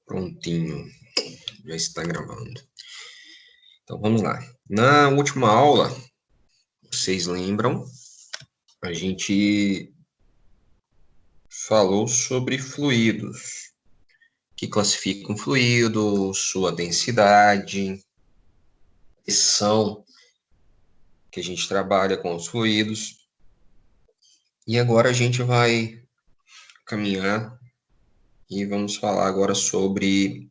Prontinho, já está gravando. Então vamos lá. Na última aula, vocês lembram, a gente falou sobre fluidos, que classificam fluido, sua densidade, pressão, que a gente trabalha com os fluidos. E agora a gente vai caminhar e vamos falar agora sobre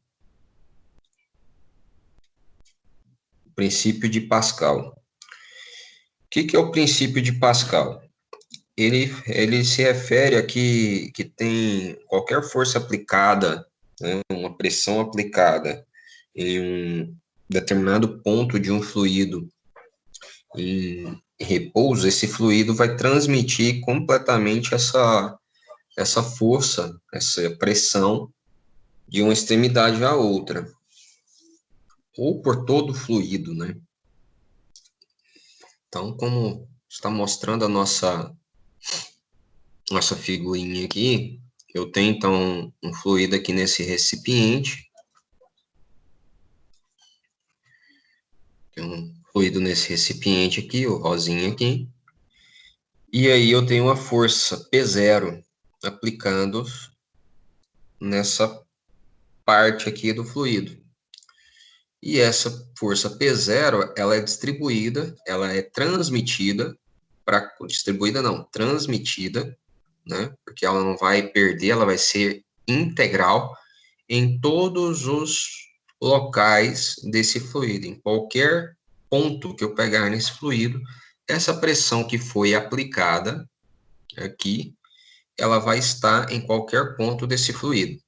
o princípio de Pascal. O que é o princípio de Pascal? Ele se refere a que tem qualquer força aplicada, né, uma pressão aplicada em um determinado ponto de um fluido em repouso, esse fluido vai transmitir completamente essa força, essa pressão de uma extremidade à outra, ou por todo o fluido, né? Então, como está mostrando a nossa figurinha aqui, eu tenho, então, um fluido aqui nesse recipiente. Tem um fluido nesse recipiente aqui, o rosinha aqui. E aí eu tenho uma força P0 aplicando nessa parte aqui do fluido. E essa força P0, ela é distribuída, ela é transmitida, transmitida, né? Porque ela não vai perder, ela vai ser integral em todos os locais desse fluido. Em qualquer ponto que eu pegar nesse fluido, essa pressão que foi aplicada aqui, ela vai estar em qualquer ponto desse fluido.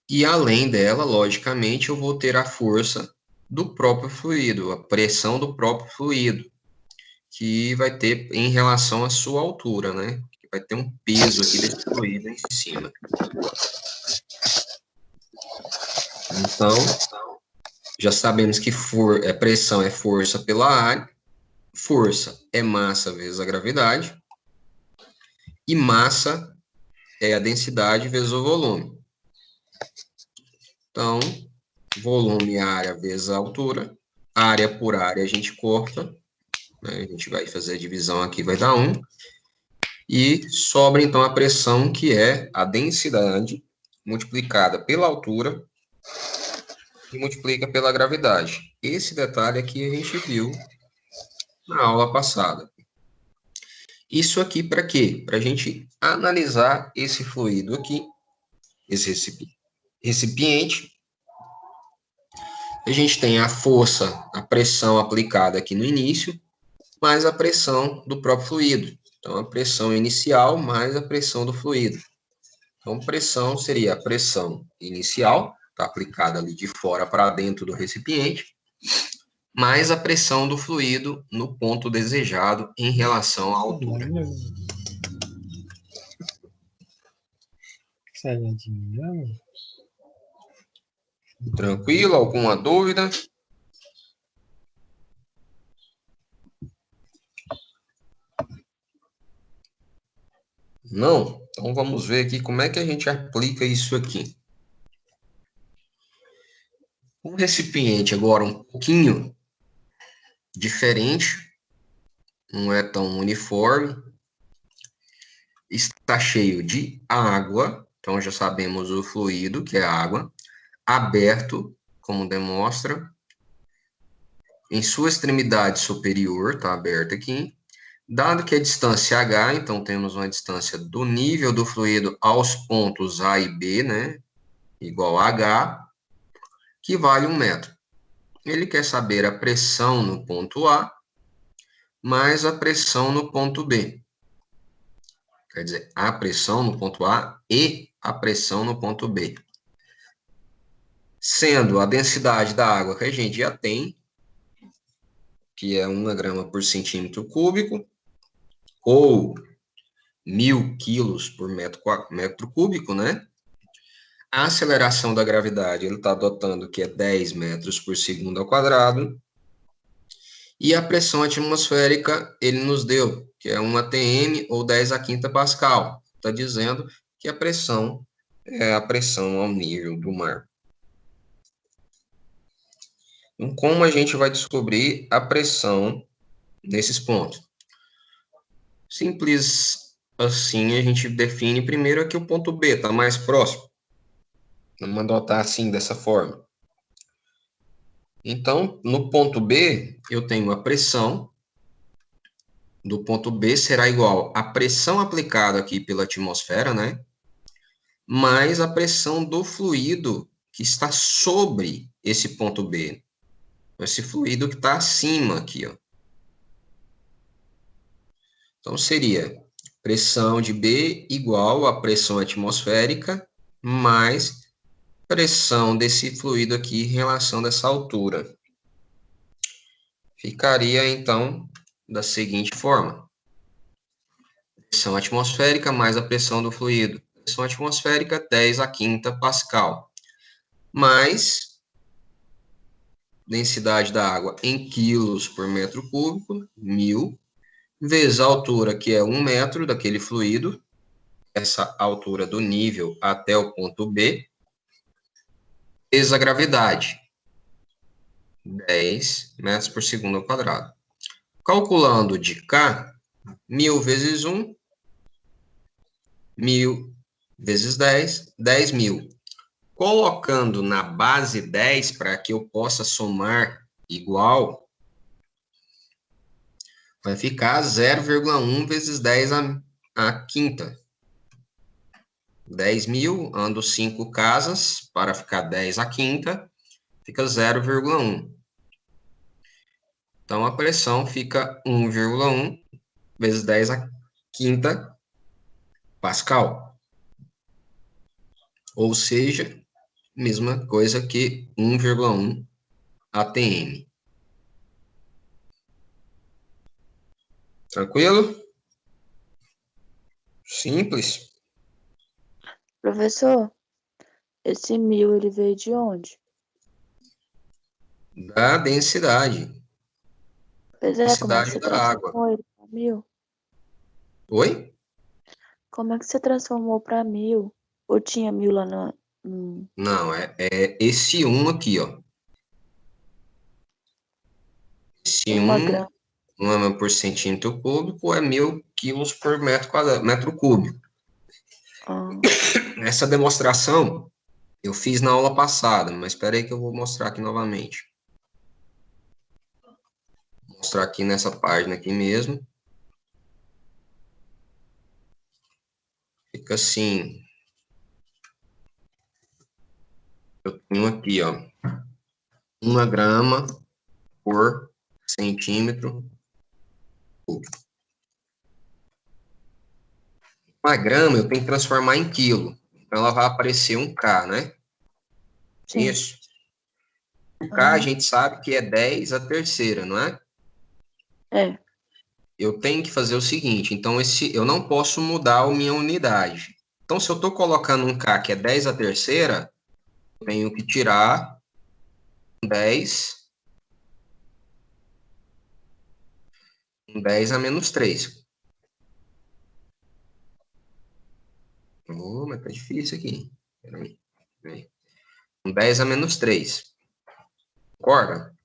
E além dela, logicamente, eu vou ter a força do próprio fluido, a pressão do próprio fluido, que vai ter em relação à sua altura, né? Vai ter um peso aqui desse fluido em cima. Então, já sabemos que pressão é força pela área, força é massa vezes a gravidade, e massa é a densidade vezes o volume. Então, volume área vezes a altura, área por área a gente corta, né? A gente vai fazer a divisão aqui, vai dar 1, e sobra então a pressão, que é a densidade multiplicada pela altura e multiplica pela gravidade. Esse detalhe aqui a gente viu na aula passada. Isso aqui para quê? Para a gente analisar esse fluido aqui, esse recipiente. A gente tem a força, a pressão aplicada aqui no início, mais a pressão do próprio fluido. Então, a pressão inicial mais a pressão do fluido. Então, pressão seria a pressão inicial, está aplicada ali de fora para dentro do recipiente, mais a pressão do fluido no ponto desejado em relação à altura. Tranquilo? Alguma dúvida? Não? Então vamos ver aqui como é que a gente aplica isso aqui. Um recipiente agora um pouquinho diferente, não é tão uniforme, está cheio de água, então já sabemos o fluido, que é água, aberto, como demonstra, em sua extremidade superior, está aberto aqui, dado que a distância H, então temos uma distância do nível do fluido aos pontos A e B, né, igual a H, que vale 1 metro. Ele quer saber a pressão no ponto A, mais a pressão no ponto B. Quer dizer, a pressão no ponto A e a pressão no ponto B. Sendo a densidade da água que a gente já tem, que é 1 grama por centímetro cúbico, ou 1.000 quilos por metro cúbico, né? A aceleração da gravidade, ele está adotando que é 10 metros por segundo ao quadrado. E a pressão atmosférica, ele nos deu, que é 1 atm ou 10 a quinta pascal. Está dizendo que a pressão é a pressão ao nível do mar. Então, como a gente vai descobrir a pressão nesses pontos? Simples assim, a gente define primeiro aqui o ponto B, está mais próximo. Vamos adotar assim, dessa forma. Então, no ponto B, eu tenho a pressão do ponto B será igual à pressão aplicada aqui pela atmosfera, né? Mais a pressão do fluido que está sobre esse ponto B. Esse fluido que está acima aqui, ó. Então, seria pressão de B igual a pressão atmosférica mais pressão desse fluido aqui em relação dessa altura. Ficaria, então, da seguinte forma. Pressão atmosférica mais a pressão do fluido. Pressão atmosférica, 10 a quinta Pascal. Mais densidade da água em quilos por metro cúbico, 1.000, vezes a altura, que é 1 metro daquele fluido, essa altura do nível até o ponto B, vezes a gravidade, 10 metros por segundo ao quadrado. Calculando de K, 1.000 vezes 1, 1.000 vezes 10, 10.000. Colocando na base 10 para que eu possa somar igual, vai ficar 0,1 vezes 10 a quinta. 10.000, ando 5 casas para ficar 10 a quinta, fica 0,1. Então, a pressão fica 1,1 vezes 10 a quinta Pascal. Ou seja, mesma coisa que 1,1 atm. Tranquilo? Simples. Professor, esse 1.000 ele veio de onde? Da densidade. Pois é, como é que Densidade você da água. transformou ele para 1.000? Oi? Como é que você transformou para 1.000? Ou tinha 1.000 lá no... Não, é esse 1 aqui, ó. Esse 1 1 grama. por centímetro cúbico é 1.000 quilos por metro quadrado, metro cúbico. Ah, Essa demonstração eu fiz na aula passada, mas espera aí que eu vou mostrar aqui novamente. Vou mostrar aqui nessa página aqui mesmo. Fica assim. Eu tenho aqui, ó, 1 grama por centímetro cúbico. 1 grama eu tenho que transformar em quilo. Então, ela vai aparecer 1K, né? sim. Isso. 1K a Aham. gente sabe que é 10 a terceira, não é? É. Eu tenho que fazer o seguinte, então eu não posso mudar a minha unidade. Então, se eu estou colocando 1K que é 10 a terceira, eu tenho que tirar 10, 10 a menos 3. Oh, mas tá difícil aqui. Peraí. 10 a menos 3. Concorda?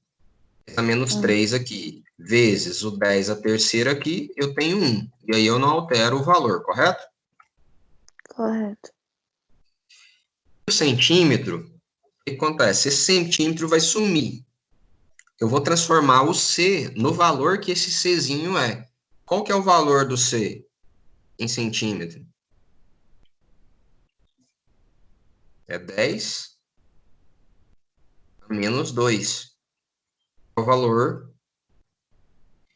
10 a menos 3 aqui, vezes o 10 a terceira aqui, eu tenho 1. E aí eu não altero o valor, correto? Correto. O centímetro, o que acontece? Esse centímetro vai sumir. Eu vou transformar o C no valor que esse Czinho é. Qual que é o valor do C em centímetro? É 10 menos 2. O valor,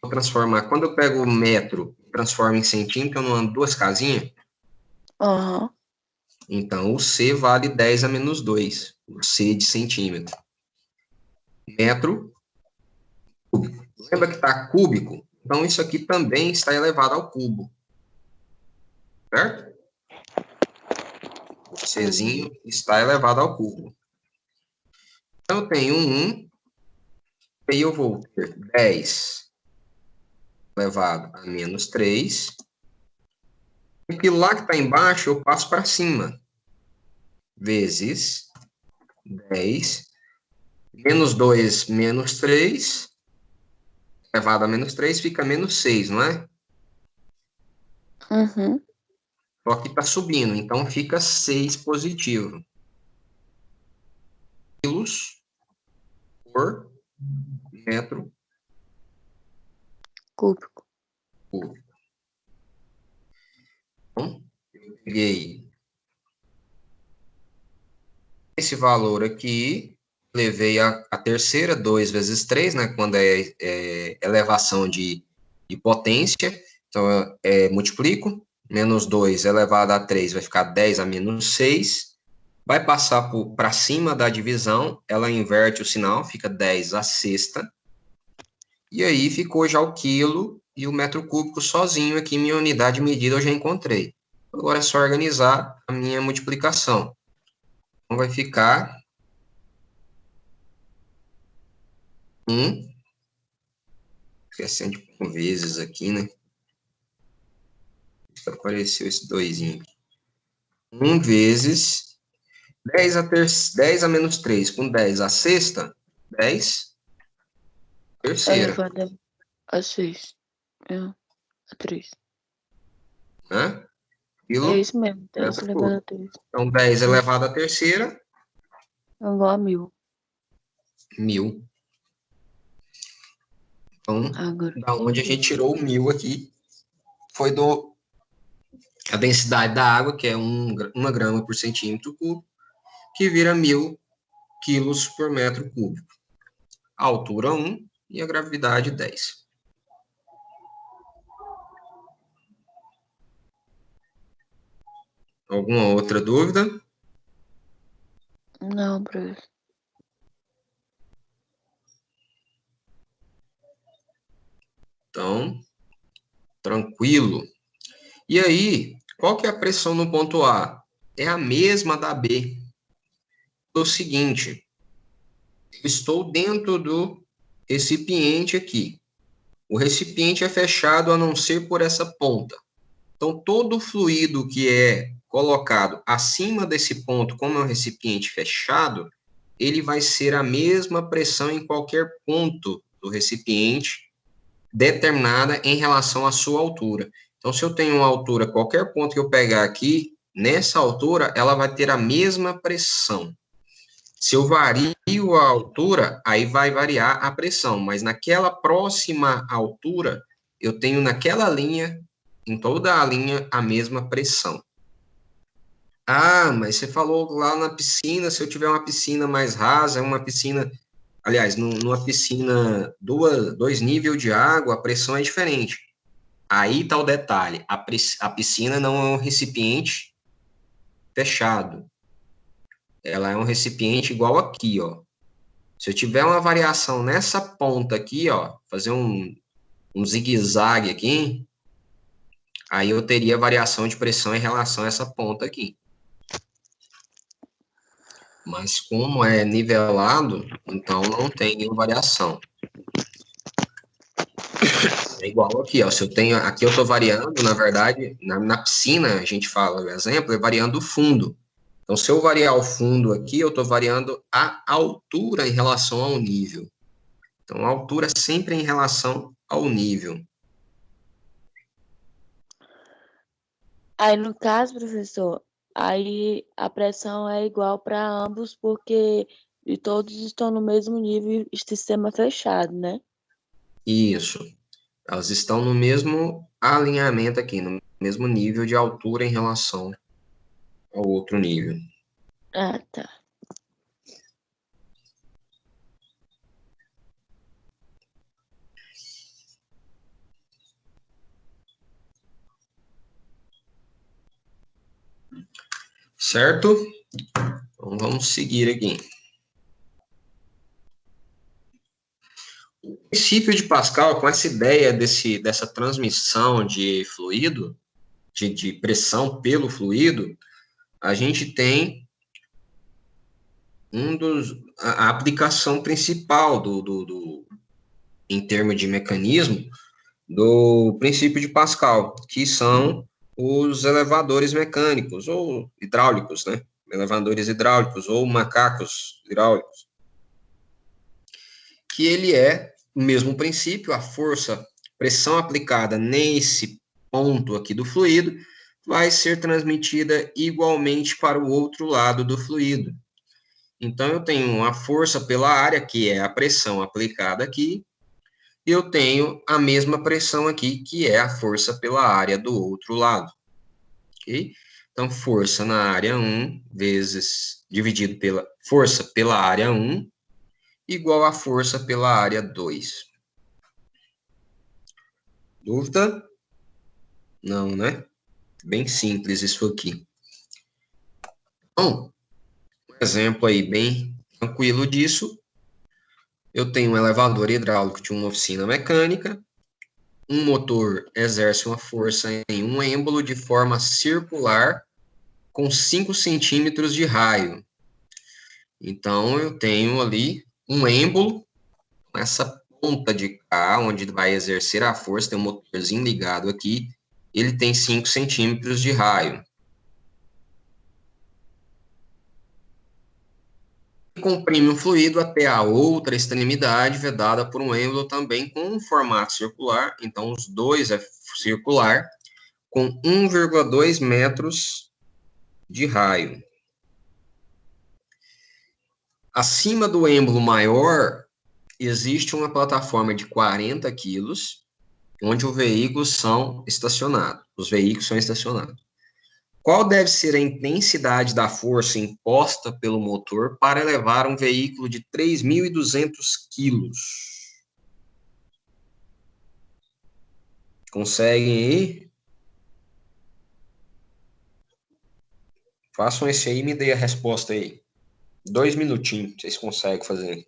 vou transformar. Quando eu pego o metro, transformo em centímetro, eu não ando 2 casinhas? Aham. Então, o C vale 10 a menos 2. O C de centímetro. Metro cúbico. Lembra que está cúbico? Então, isso aqui também está elevado ao cubo. Certo? O Czinho está elevado ao cubo. Então, eu tenho 1, e eu vou ter 10 elevado a menos 3. E que lá que está embaixo, eu passo para cima. vezes 10, menos 2 menos 3, elevado a menos 3, fica menos 6, não é? Uhum. Só que está subindo, então fica 6 positivo. Quilos por metro Cúbico. cúbico. Então, eu peguei esse valor aqui, levei a terceira, 2 vezes 3, né, quando é elevação de potência, então multiplico, menos 2 elevado a 3 vai ficar 10 a menos 6, vai passar para cima da divisão, ela inverte o sinal, fica 10 a sexta, e aí ficou já o quilo e o metro cúbico sozinho aqui, minha unidade de medida eu já encontrei. Agora é só organizar a minha multiplicação. Então vai ficar 1, esquecendo de pôr vezes aqui, né? Apareceu esse 2. 1 vezes 10 a menos 3, com 10 a sexta, 10 terceira, Elevado a 6. A 3. né? É Quilo, isso mesmo. 10 metro elevado a cúbico. 3. Então, 10 elevado à terceira, É igual a 1000. 1000. Então, Agora. da onde a gente tirou o 1000 aqui, foi a densidade da água, que é 1 grama por centímetro cúbico, que vira 1000 quilos por metro cúbico. A altura 1 e a gravidade 10. Alguma outra dúvida? Não, professor. Então, tranquilo. E aí, qual que é a pressão no ponto A? É a mesma da B. É o seguinte, eu estou dentro do recipiente aqui. O recipiente é fechado a não ser por essa ponta. Então, todo fluido que é colocado acima desse ponto, como é um recipiente fechado, ele vai ser a mesma pressão em qualquer ponto do recipiente, determinada em relação à sua altura. Então, se eu tenho uma altura, qualquer ponto que eu pegar aqui, nessa altura, ela vai ter a mesma pressão. Se eu vario a altura, aí vai variar a pressão, mas naquela próxima altura, eu tenho naquela linha, em toda a linha, a mesma pressão. Ah, mas você falou lá na piscina, se eu tiver uma piscina mais rasa, uma piscina, aliás, numa piscina, dois níveis de água, a pressão é diferente. Aí está o detalhe, a piscina não é um recipiente fechado, ela é um recipiente igual aqui, ó. Se eu tiver uma variação nessa ponta aqui, ó, fazer um zigue-zague aqui, aí eu teria variação de pressão em relação a essa ponta aqui. Mas como é nivelado, então não tem nenhuma variação. É igual aqui, ó, se eu tenho, aqui eu estou variando, na verdade, na piscina, a gente fala, o exemplo, é variando o fundo. Então, se eu variar o fundo aqui, eu estou variando a altura em relação ao nível. Então, a altura é sempre em relação ao nível. Aí, no caso, professor, aí a pressão é igual para ambos, porque todos estão no mesmo nível e sistema fechado, né? Isso. Elas estão no mesmo alinhamento aqui, no mesmo nível de altura em relação ao outro nível. Ah, tá. Certo? Então, vamos seguir aqui. O princípio de Pascal, com essa ideia dessa transmissão de fluido, de pressão pelo fluido, a gente tem a aplicação principal em termos de mecanismo, do princípio de Pascal, que são os elevadores mecânicos, ou hidráulicos, né? elevadores hidráulicos ou macacos hidráulicos, que ele é o mesmo princípio, a força, pressão aplicada nesse ponto aqui do fluido vai ser transmitida igualmente para o outro lado do fluido. Então, eu tenho a força pela área, que é a pressão aplicada aqui, e eu tenho a mesma pressão aqui, que é a força pela área do outro lado. Ok? Então, força na área 1 vezes, dividido pela força pela área 1, igual a força pela área 2. Dúvida? Não, né? Bem simples isso aqui. Bom, um exemplo aí bem tranquilo disso. Eu tenho um elevador hidráulico de uma oficina mecânica. Um motor exerce uma força em um êmbolo de forma circular com 5 centímetros de raio. Então, eu tenho ali um êmbolo, essa ponta de cá, onde vai exercer a força, tem um motorzinho ligado aqui, ele tem 5 centímetros de raio. Comprime o fluido até a outra extremidade, vedada por um êmbolo também com um formato circular, então os dois é circular, com 1,2 metros de raio. Acima do êmbolo maior, existe uma plataforma de 40 quilos, onde os veículos são estacionados. Qual deve ser a intensidade da força imposta pelo motor para elevar um veículo de 3.200 quilos? Conseguem aí? Façam esse aí e me dê a resposta aí. 2 minutinhos, vocês conseguem fazer.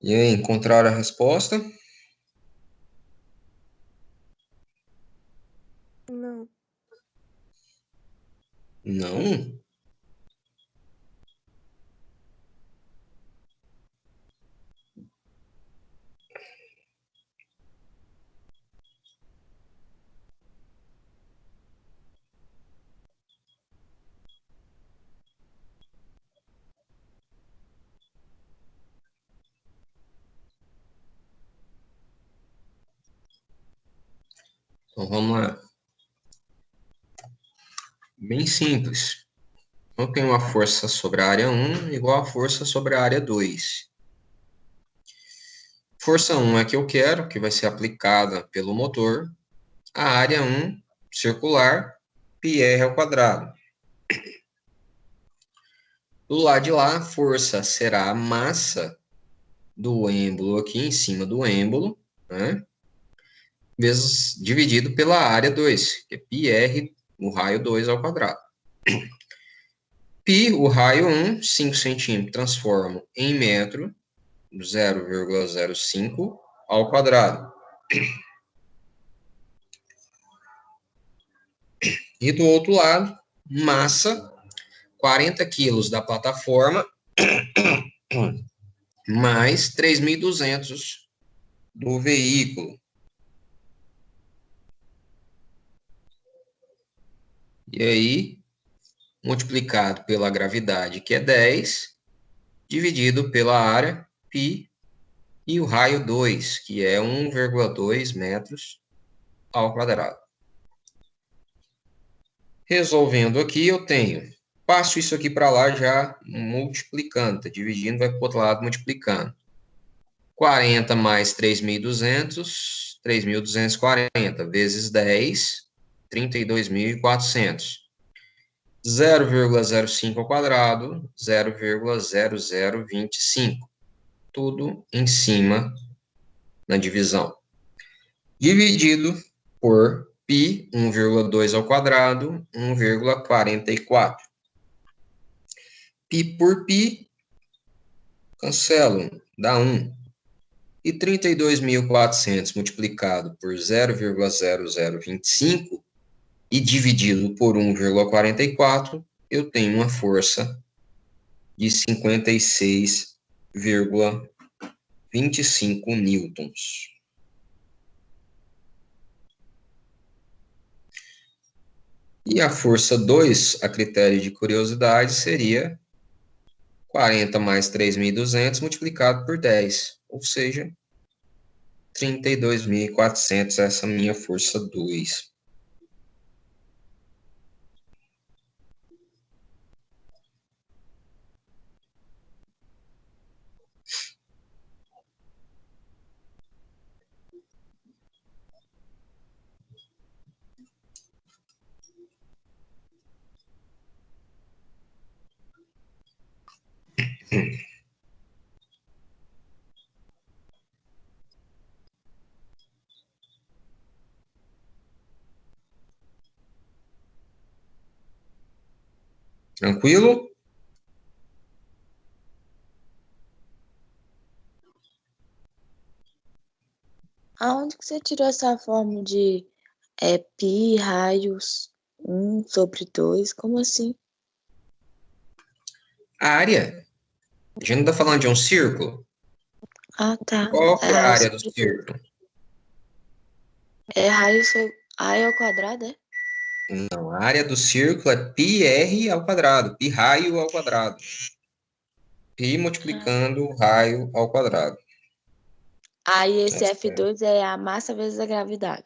E aí, encontraram a resposta? Não. Não? Então, vamos lá. Bem simples. Eu tenho uma força sobre a área 1 igual a força sobre a área 2. Força 1 é que eu quero, que vai ser aplicada pelo motor. A área 1, circular, πr ao quadrado. Do lado de lá, a força será a massa do êmbolo aqui em cima do êmbolo, né? Vezes dividido pela área 2, que é πr, o raio 2 ao quadrado. Π, o raio 1, 5 centímetros, transformo em metro, 0,05 ao quadrado. E do outro lado, massa, 40 quilos da plataforma, mais 3.200 do veículo. E aí, multiplicado pela gravidade, que é 10, dividido pela área, π, e o raio 2, que é 1,2 metros ao quadrado. Resolvendo aqui, eu tenho, passo isso aqui para lá já multiplicando, tá dividindo, vai para o outro lado multiplicando. 40 mais 3.200, 3.240 vezes 10, 32.400. 0,05 ao quadrado, 0,0025. Tudo em cima na divisão. Dividido por π, 1,2 ao quadrado, 1,44. Π por π, cancelo, dá 1. E 32.400 multiplicado por 0,0025 e dividido por 1,44, eu tenho uma força de 56,25 newtons. E a força 2, a critério de curiosidade, seria 40 mais 3.200 multiplicado por 10, ou seja, 32.400, essa minha força 2. Tranquilo? Aonde que você tirou essa forma de π raios 1 sobre 2? Como assim? A área. A gente não está falando de um círculo? Ah, tá. Qual É que é a raio área do sobre 2. círculo? É raio sobre... raio ao quadrado, é? Não, a área do círculo é πr ao quadrado, π raio ao quadrado. Π multiplicando o raio ao quadrado. Aí esse F2 é a massa vezes a gravidade.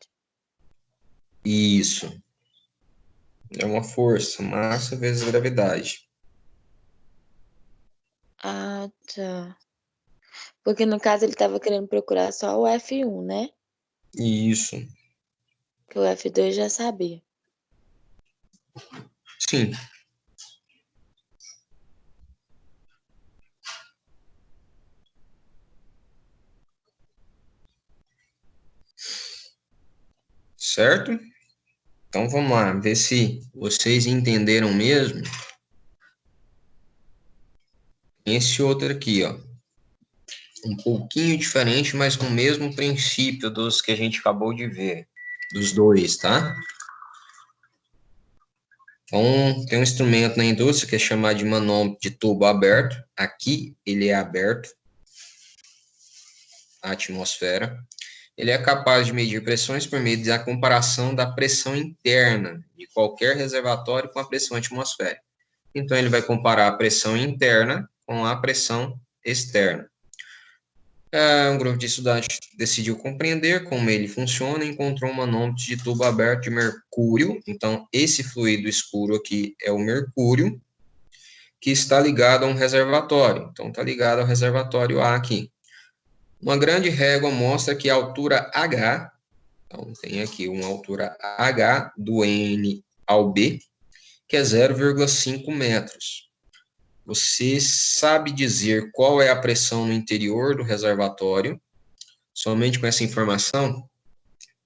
Isso. É uma força, massa vezes gravidade. Ah, tá. Porque no caso ele estava querendo procurar só o F1, né? Isso. Que o F2 já sabia. Sim. Certo? Então vamos lá, ver se vocês entenderam mesmo. Esse outro aqui, ó. Um pouquinho diferente, mas com o mesmo princípio dos que a gente acabou de ver. Dos dois, tá? Então, tem um instrumento na indústria que é chamado de manômetro de tubo aberto. Aqui ele é aberto à atmosfera. Ele é capaz de medir pressões por meio da comparação da pressão interna de qualquer reservatório com a pressão atmosférica. Então, ele vai comparar a pressão interna com a pressão externa. Um grupo de estudantes decidiu compreender como ele funciona e encontrou um manômetro de tubo aberto de mercúrio. Então, esse fluido escuro aqui é o mercúrio, que está ligado a um reservatório. Então, está ligado ao reservatório A aqui. Uma grande régua mostra que a altura H, então tem aqui uma altura H do N ao B, que é 0,5 metros. Você sabe dizer qual é a pressão no interior do reservatório? Somente com essa informação?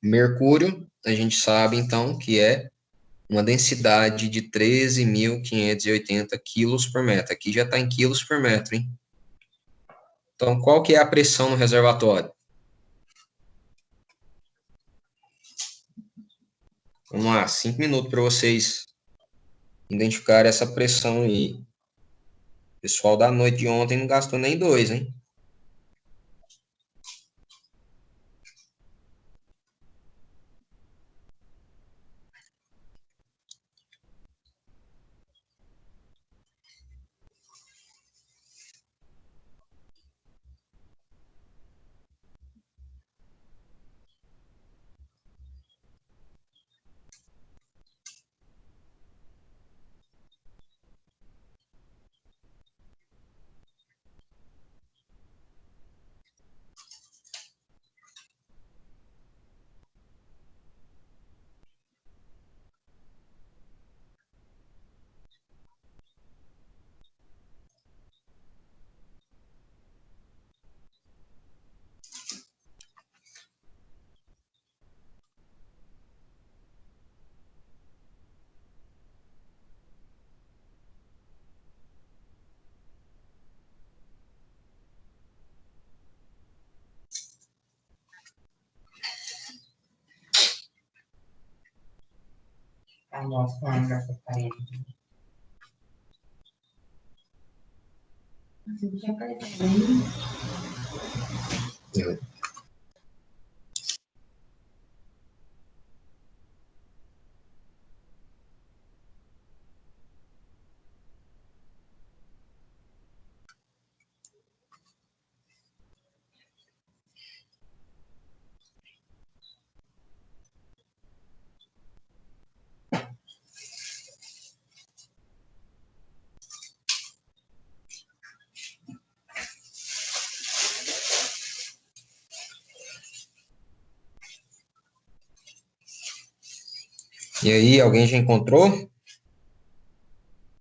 Mercúrio, a gente sabe, então, que é uma densidade de 13.580 quilos por metro. Aqui já está em quilos por metro, hein? Então, qual que é a pressão no reservatório? Vamos lá, 5 minutos para vocês identificarem essa pressão aí. O pessoal da noite de ontem não gastou nem 2, hein? E aí, alguém já encontrou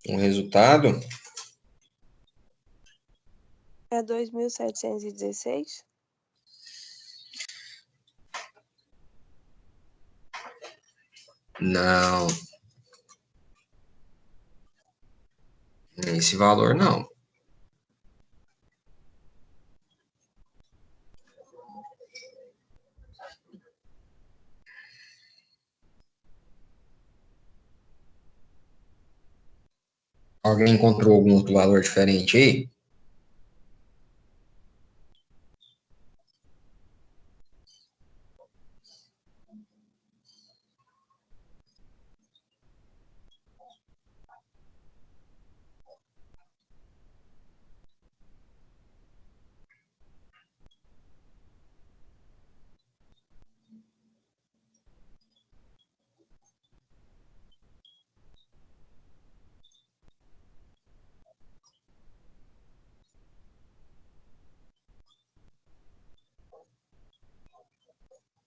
um resultado? É 2.716? Não. Esse valor não. Alguém encontrou algum outro valor diferente aí?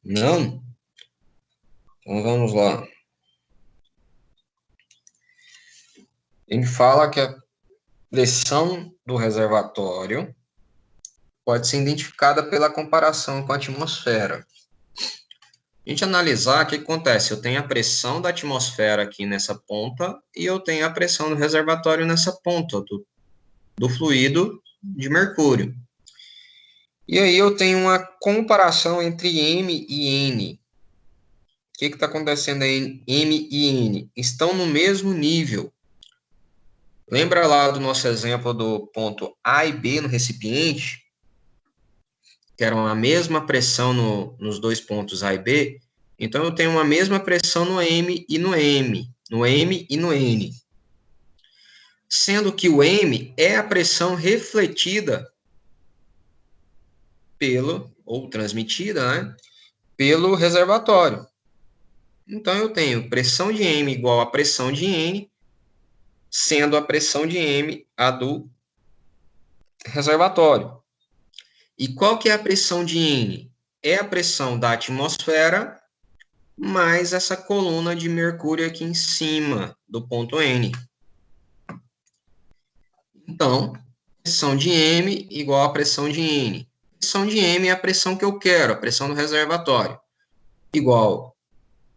Não? Então vamos lá. Ele fala que a pressão do reservatório pode ser identificada pela comparação com a atmosfera. A gente analisar, o que acontece? Eu tenho a pressão da atmosfera aqui nessa ponta e eu tenho a pressão do reservatório nessa ponta do fluido de mercúrio. E aí eu tenho uma comparação entre M e N. O que está acontecendo aí? M e N estão no mesmo nível. Lembra lá do nosso exemplo do ponto A e B no recipiente? Que eram a mesma pressão nos dois pontos A e B. Então, eu tenho uma mesma pressão no M e no M. No M e no N. Sendo que o M é a pressão refletida ou transmitida, né, pelo reservatório. Então, eu tenho pressão de M igual a pressão de N, sendo a pressão de M a do reservatório. E qual que é a pressão de N? É a pressão da atmosfera mais essa coluna de mercúrio aqui em cima do ponto N. Então, pressão de M igual a pressão de N. Pressão de M é a pressão que eu quero, a pressão do reservatório. Igual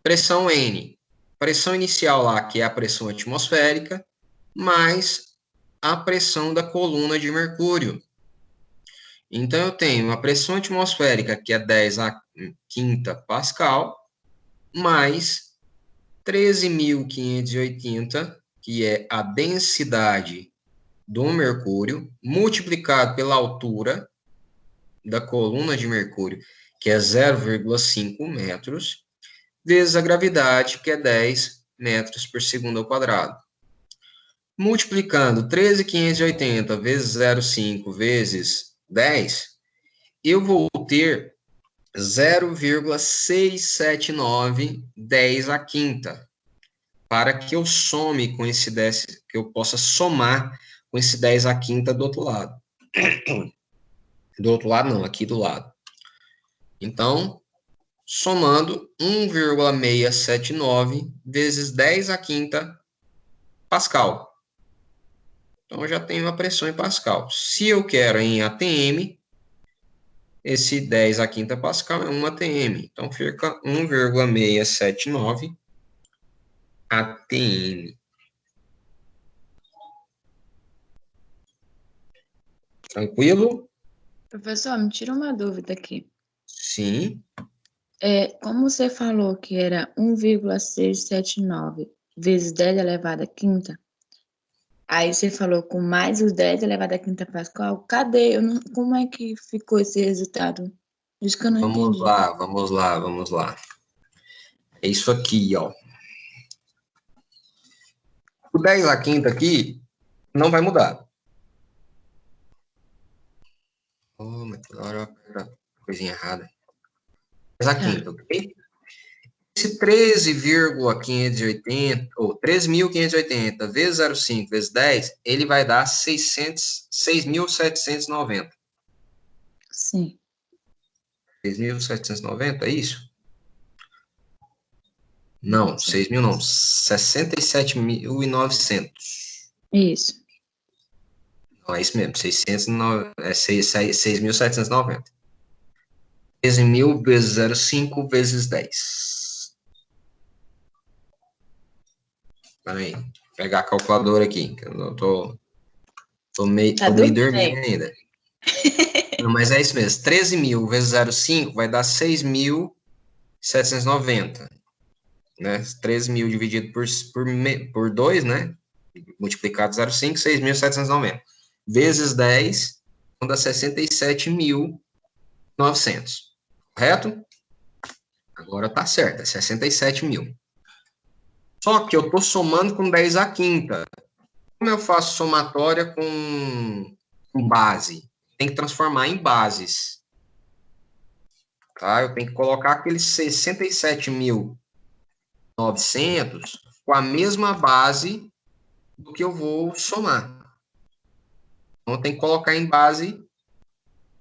pressão N. Pressão inicial lá, que é a pressão atmosférica, mais a pressão da coluna de mercúrio. Então, eu tenho a pressão atmosférica, que é 10 a quinta pascal, mais 13.580, que é a densidade do mercúrio, multiplicado pela altura da coluna de mercúrio, que é 0,5 metros, vezes a gravidade, que é 10 metros por segundo ao quadrado. Multiplicando 13.580 vezes 0,5 vezes 10, eu vou ter 0,679 10 a quinta, para que eu some com esse 10, que eu possa somar com esse 10 a quinta do outro lado. Do outro lado não, aqui do lado. Então, somando 1,679 vezes 10 a quinta pascal. Então, eu já tenho a pressão em pascal. Se eu quero em ATM, esse 10 a quinta pascal é 1 ATM. Então, fica 1,679 ATM. Tranquilo? Professor, me tira uma dúvida aqui. Sim. Como você falou que era 1,679 vezes 10 elevado à quinta, aí você falou com mais os 10 elevado à quinta pascal, cadê? Como é que ficou esse resultado? Isso que eu não entendi. Vamos lá. É isso aqui, ó. O 10 a quinta aqui não vai mudar. Oh, mas toda hora coisinha errada. 10 a quinta, ok? Esse 13,580, ou 13.580 vezes 0,5 vezes 10, ele vai dar 6.790. Sim. 6.790, é isso? Não, 6.000 não. 67.900. Isso. Não, é isso mesmo. 6.790. 13.000 vezes 0,5 vezes 10. Peraí. Vou pegar a calculadora aqui, que eu não tô meio dormindo ainda. Não, mas é isso mesmo. 13.000 vezes 0,5 vai dar 6.790. Né? 13.000 dividido por 2, né? Multiplicado 0,5, 6.790. Vezes 10, dá 67.900. Correto? Agora tá certo, é 67 mil. Só que eu tô somando com 10 a quinta. Como eu faço somatória com base? Tem que transformar em bases. Tá? Eu tenho que colocar aqueles 67.900 com a mesma base do que eu vou somar. Então, eu tenho que colocar em base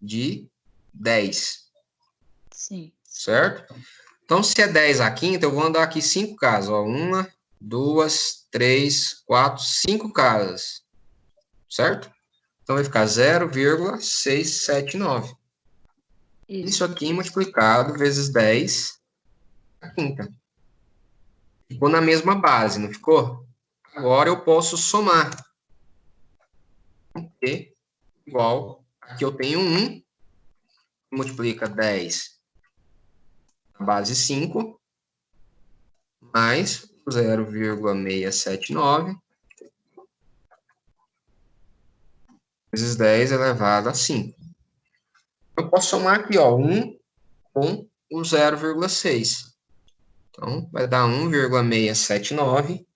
de 10. Sim. Certo? Então, se é 10 a quinta, eu vou andar aqui 5 casas. Ó. 1, 2, 3, 4, 5 casas. Certo? Então, vai ficar 0,679. Isso aqui multiplicado vezes 10 a quinta. Ficou na mesma base, não ficou? Agora eu posso somar. P igual, aqui eu tenho 1, multiplica 10 na base 5, mais 0,679 vezes 10 elevado a 5. Eu posso somar aqui, ó, 1 com o 0,6. Então, vai dar 1,679,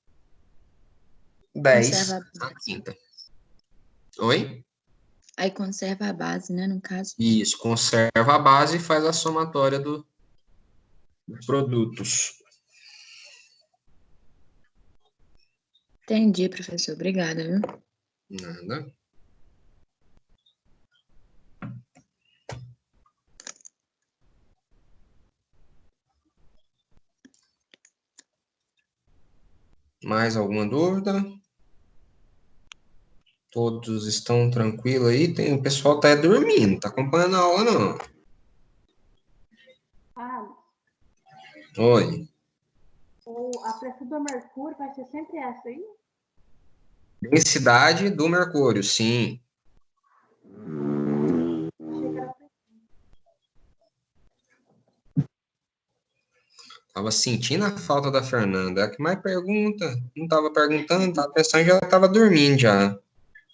10 na quinta. Oi? Aí conserva a base, né, no caso? Isso, conserva a base e faz a somatória dos produtos. Entendi, professor. Obrigada, viu? Nada. Mais alguma dúvida? Todos estão tranquilos aí? O pessoal tá dormindo, tá acompanhando a aula, não. Ah, Oi. a pressão do mercúrio vai ser sempre essa aí? Densidade do mercúrio, sim. Achei que era Tava sentindo a falta da Fernanda. É a que mais pergunta. Não tava perguntando, tava pensando que já tava dormindo já.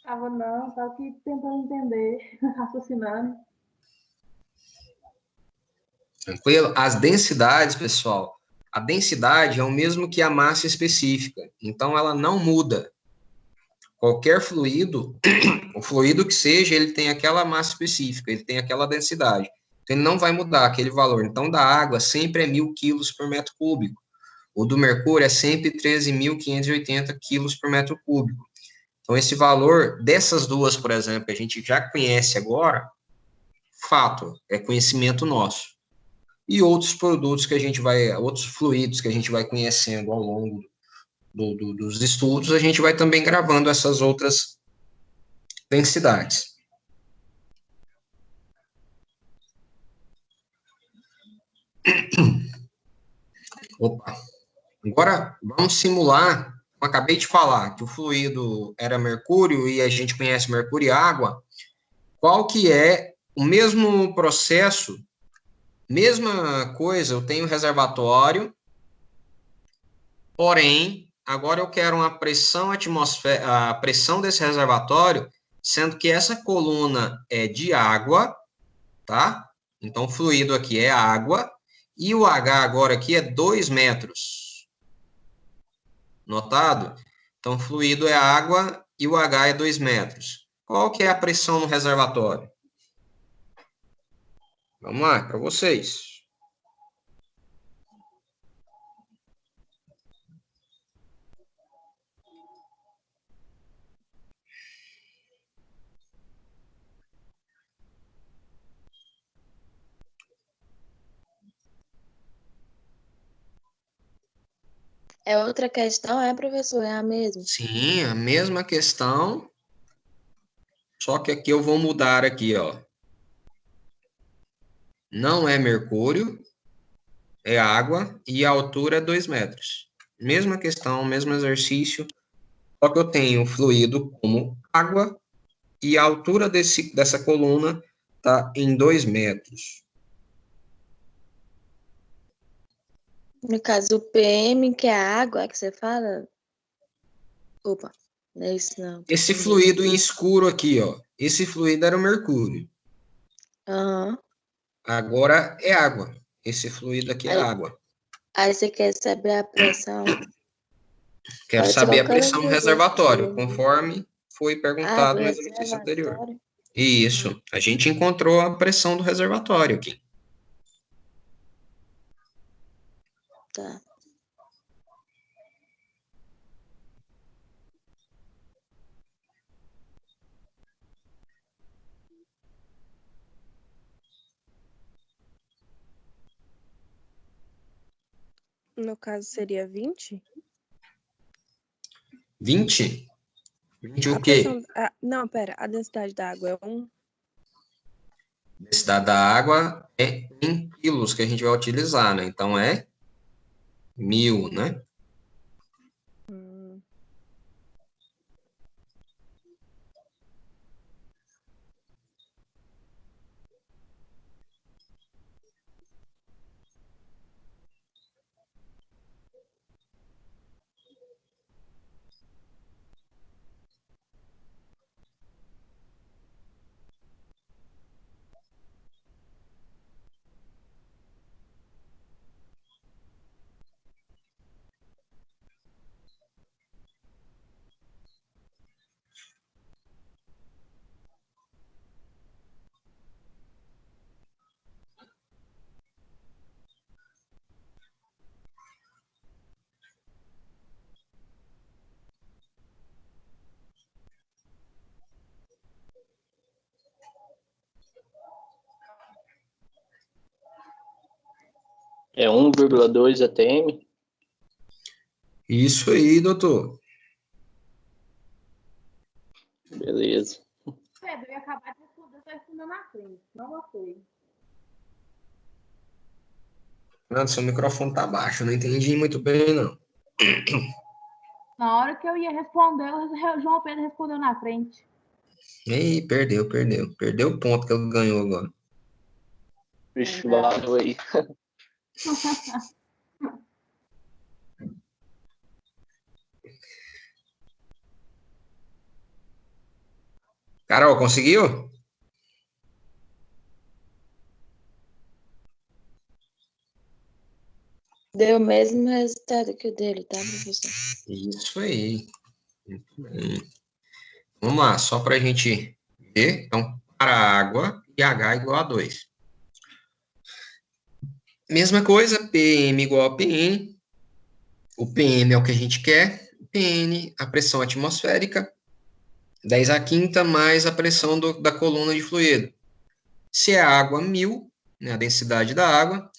Tava não, tava aqui tentando entender, raciocinando. Tranquilo? As densidades, pessoal, a densidade é o mesmo que a massa específica. Então, ela não muda. Qualquer fluido, o fluido que seja, ele tem aquela massa específica, ele tem aquela densidade. Então, ele não vai mudar aquele valor. Então, da água sempre é 1.000 quilos por metro cúbico. O do mercúrio é sempre 13.580 quilos por metro cúbico. Então, esse valor dessas duas, por exemplo, a gente já conhece agora, fato, é conhecimento nosso. E outros produtos que a gente vai, outros fluidos que a gente vai conhecendo ao longo dos estudos, a gente vai também gravando essas outras densidades. Opa. Agora, vamos simular. Eu acabei de falar que o fluido era mercúrio e a gente conhece mercúrio e água. Qual que é o mesmo processo, mesma coisa, eu tenho reservatório, porém, agora eu quero uma pressão atmosférica, a pressão desse reservatório, sendo que essa coluna é de água, tá? Então, o fluido aqui é água, e o H agora aqui é 2 metros. Notado? Então, o fluido é água e o H é 2 metros. Qual que é a pressão no reservatório? Vamos lá, para vocês. É outra questão, é, professor? É a mesma? Sim, a mesma questão, só que aqui eu vou mudar aqui, ó. Não é mercúrio, é água e a altura é 2 metros. Mesma questão, mesmo exercício, só que eu tenho o fluido como água e a altura dessa coluna está em 2 metros. No caso, o PM, que é a água que você fala. Opa, não é isso não. Esse Entendi. fluido em escuro aqui, ó, esse fluido era o mercúrio. Aham. Agora é água. Esse fluido aqui é Aí, água. aí você quer saber a pressão? Quero Pode ser saber a qualquer um pressão no dos dois. reservatório, conforme foi Ah, do perguntado no exercício anterior. reservatório. Isso, a gente encontrou a pressão do reservatório aqui. Tá. No caso, seria 20? 20? 20 A o quê? pressão. Não, pera. A densidade da água é 1. Densidade da água é em quilos que a gente vai utilizar, né? Então é 1.000, né? É 1,2 atm. Isso aí, doutor. Beleza. Pedro, eu ia acabar de responder, só respondendo na frente. Não gostei. Fernando, seu microfone tá baixo, eu não entendi muito bem, não. Na hora que eu ia responder, o João Pedro respondeu na frente. Ih, perdeu. Perdeu o ponto que ele ganhou agora. Vixe, valeu aí. Carol, conseguiu? Deu o mesmo resultado que o dele, tá, professor? Isso aí. Muito bem. Vamos lá, só para a gente ver. Então, para a água, pH igual a 2. Mesma coisa, PM igual a PN. O PM é o que a gente quer. PN, a pressão atmosférica, 10 a quinta, mais a pressão da coluna de fluido. Se é água, 1000, né, a densidade da água,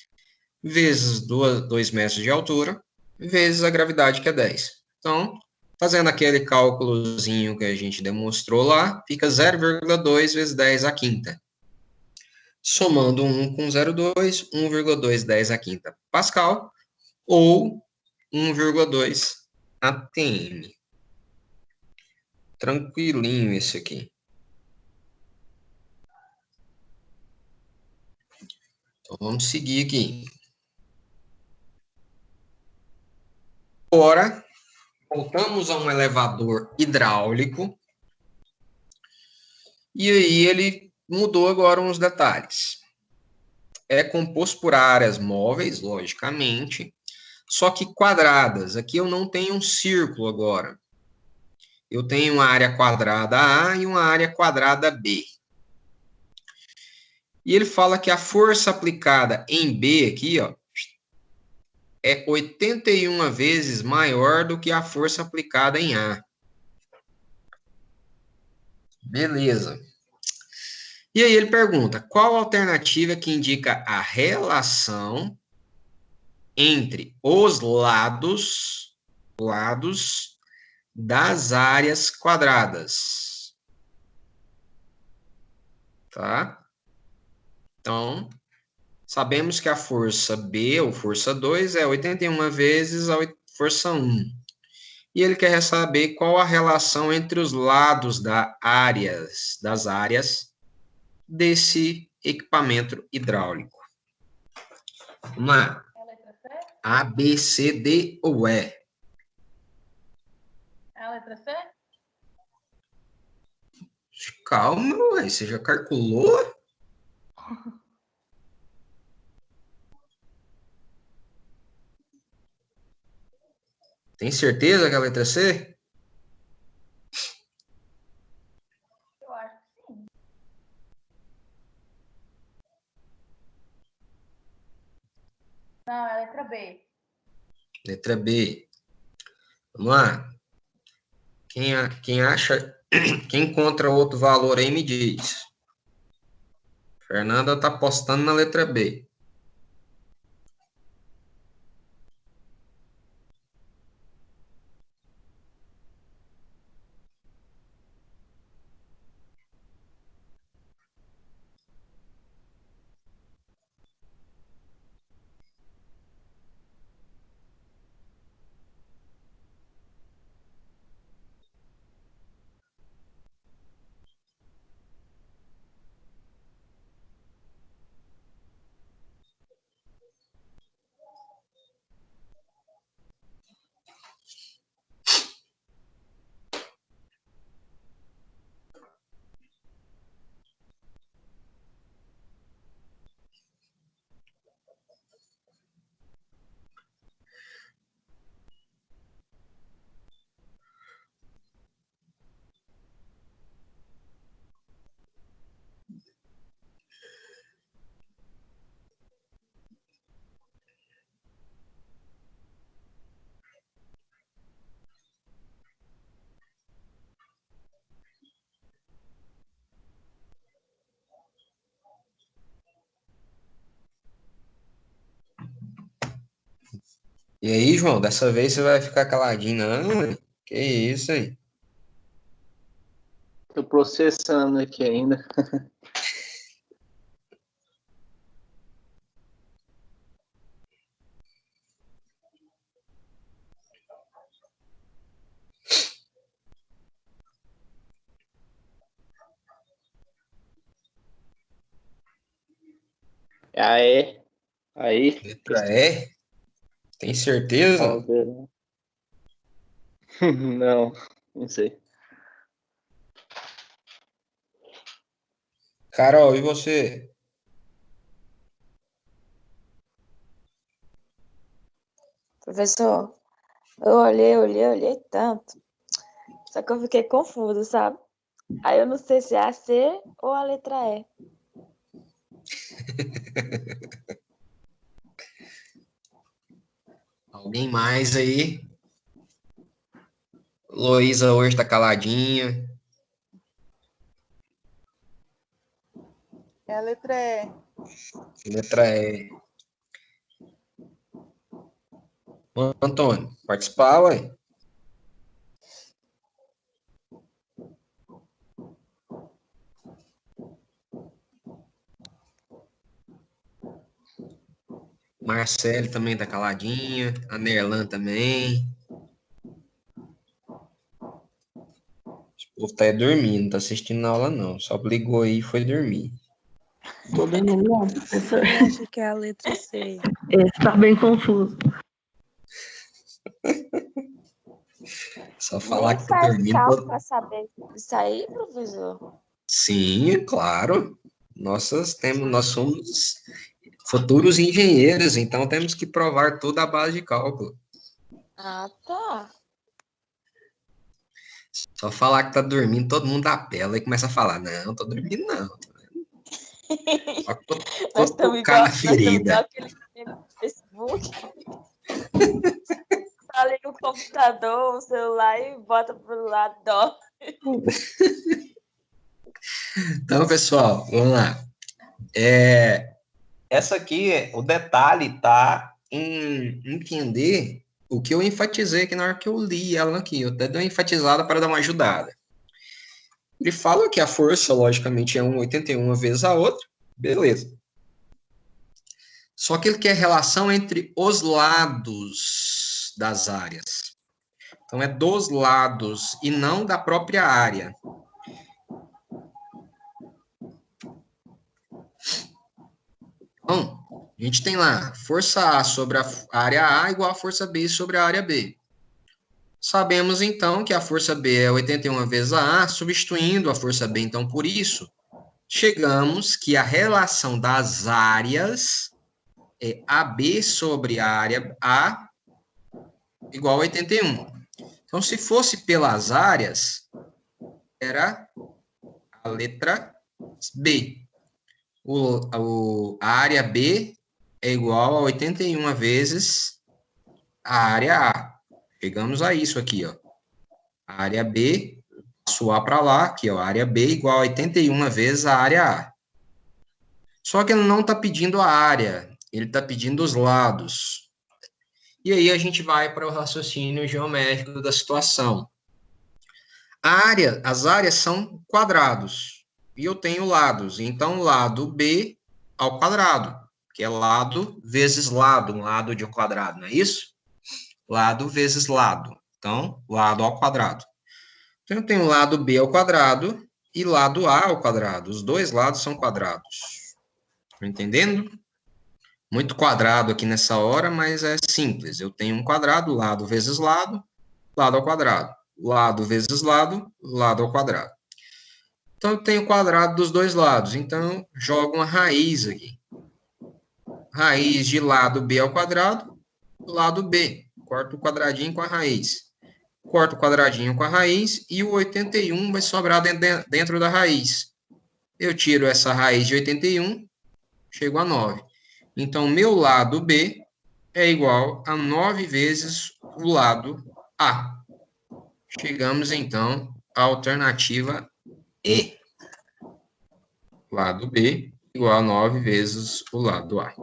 vezes 2 metros de altura, vezes a gravidade, que é 10. Então, fazendo aquele cálculozinho que a gente demonstrou lá, fica 0,2 vezes 10 a quinta. Somando 1 com 0,2, 1,2 10 a quinta Pascal, ou 1,2 atm. Tranquilinho esse aqui. Então, vamos seguir aqui. Agora, voltamos a um elevador hidráulico. E aí ele mudou agora uns detalhes. É composto por áreas móveis, logicamente, só que quadradas. Aqui eu não tenho um círculo agora. Eu tenho uma área quadrada A e uma área quadrada B. E ele fala que a força aplicada em B aqui, ó, é 81 vezes maior do que a força aplicada em A. Beleza. E aí ele pergunta, qual a alternativa que indica a relação entre os lados das áreas quadradas? Tá? Então, sabemos que a força B, ou força 2, é 81 vezes a força 1. E ele quer saber qual a relação entre os lados das áreas desse equipamento hidráulico. Vamos lá. É a letra C? A, B, C, D ou E? É a letra C? Calma, ué, você já calculou? Tem certeza que é a letra C? Eu acho que sim. Não, é a letra B. Letra B. Vamos lá. Quem acha, quem encontra outro valor aí, me diz. Fernanda tá apostando na letra B. E aí, João, dessa vez você vai ficar caladinho, não? Que isso aí? Tô processando aqui ainda. Aê. Aí. Letra E. Tem certeza? Vamos ver, né? Não, não sei. Carol, e você? Professor, eu olhei tanto. Só que eu fiquei confusa, sabe? Aí eu não sei se é a C ou a letra E. Alguém mais aí? Luísa hoje tá caladinha. É a letra E. Letra E. Antônio, participar, ué? Marcele também tá caladinha. A Nerlan também. O povo tá aí dormindo, não tá assistindo na aula, não. Só ligou aí e foi dormir. Tô dormindo não, professor. Eu acho que é a letra C. Esse tá bem confuso. Só falar Nem que tá faz dormindo. cálculo para saber isso aí, professor. Sim, claro. Nós somos futuros engenheiros, então temos que provar tudo à base de cálculo. Ah, tá. Só falar que tá dormindo, todo mundo apela e começa a falar, não, tô dormindo não. Só Nós estamos igual, tocar na ferida. aquele menino do Facebook. Tá liga o computador, o celular e bota pro lado, dó. Então, pessoal, vamos lá. Essa aqui, o detalhe tá em entender o que eu enfatizei aqui na hora que eu li ela aqui. Eu até dei uma enfatizada para dar uma ajudada. Ele fala que a força, logicamente, é 1,81 vezes a outra. Beleza. Só que ele quer relação entre os lados das áreas. Então, é dos lados e não da própria área. Então, a gente tem lá força A sobre a área A igual a força B sobre a área B. Sabemos, então, que a força B é 81 vezes a A, substituindo a força B, então, por isso, chegamos que a relação das áreas é AB sobre a área A igual a 81. Então, se fosse pelas áreas, era a letra B. A área B é igual a 81 vezes a área A. Chegamos a isso aqui, ó. A área B, passo A para lá, aqui, ó. A área B igual a 81 vezes a área A. Só que ele não está pedindo a área, ele está pedindo os lados. E aí a gente vai para o raciocínio geométrico da situação. As áreas são quadrados, e eu tenho lados. Então, lado B ao quadrado, que é lado vezes lado, um lado de um quadrado, não é isso? Lado vezes lado. Então, lado ao quadrado. Então, eu tenho lado B ao quadrado e lado A ao quadrado. Os dois lados são quadrados. Estão entendendo? Muito quadrado aqui nessa hora, mas é simples. Eu tenho um quadrado, lado vezes lado, lado ao quadrado. Lado vezes lado, lado ao quadrado. Então, eu tenho quadrado dos dois lados. Então, jogo uma raiz aqui. Raiz de lado B ao quadrado, lado B. Corto o quadradinho com a raiz. Corto o quadradinho com a raiz e o 81 vai sobrar dentro da raiz. Eu tiro essa raiz de 81, chego a 9. Então, meu lado B é igual a 9 vezes o lado A. Chegamos, então, à alternativa E. Lado B igual a 9 vezes o lado A.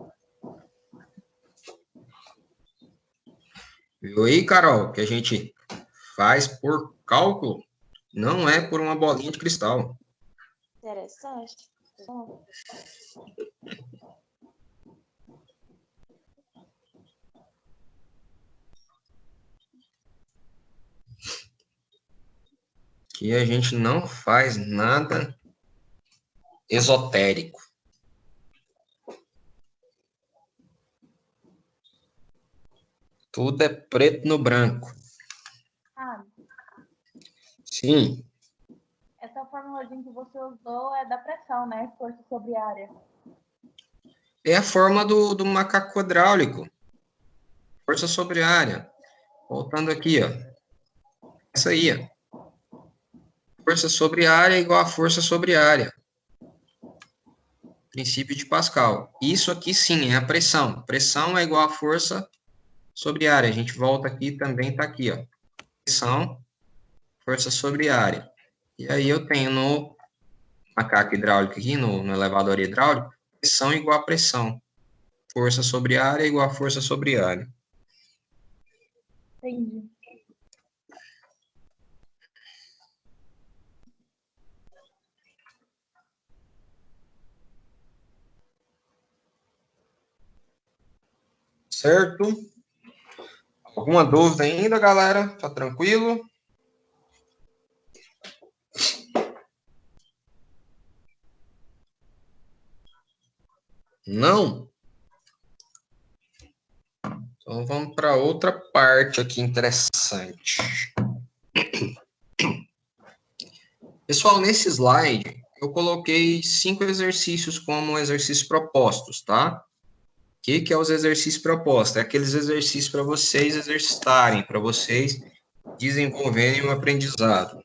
Viu aí, Carol, que a gente faz por cálculo? Não é por uma bolinha de cristal. Interessante. Que a gente não faz nada esotérico. Tudo é preto no branco. Ah, Sim, essa formulazinha que você usou é da pressão, né? Força sobre área. é a forma do macaco hidráulico. Força sobre área. Voltando aqui, ó. Essa aí, ó. Força sobre área é igual a força sobre área. Princípio de Pascal. Isso aqui sim é a pressão. Pressão é igual a força sobre área. A gente volta aqui também, tá aqui, ó. Pressão, força sobre área. E aí eu tenho no macaco hidráulico aqui, no elevador hidráulico, pressão igual a pressão. Força sobre área igual a força sobre área. Entendi. Certo? Alguma dúvida ainda, galera? Tá tranquilo? Não? Então vamos para outra parte aqui interessante. Pessoal, nesse slide eu coloquei 5 exercícios como exercícios propostos, tá? O que é os exercícios propostos? É aqueles exercícios para vocês exercitarem, para vocês desenvolverem o aprendizado,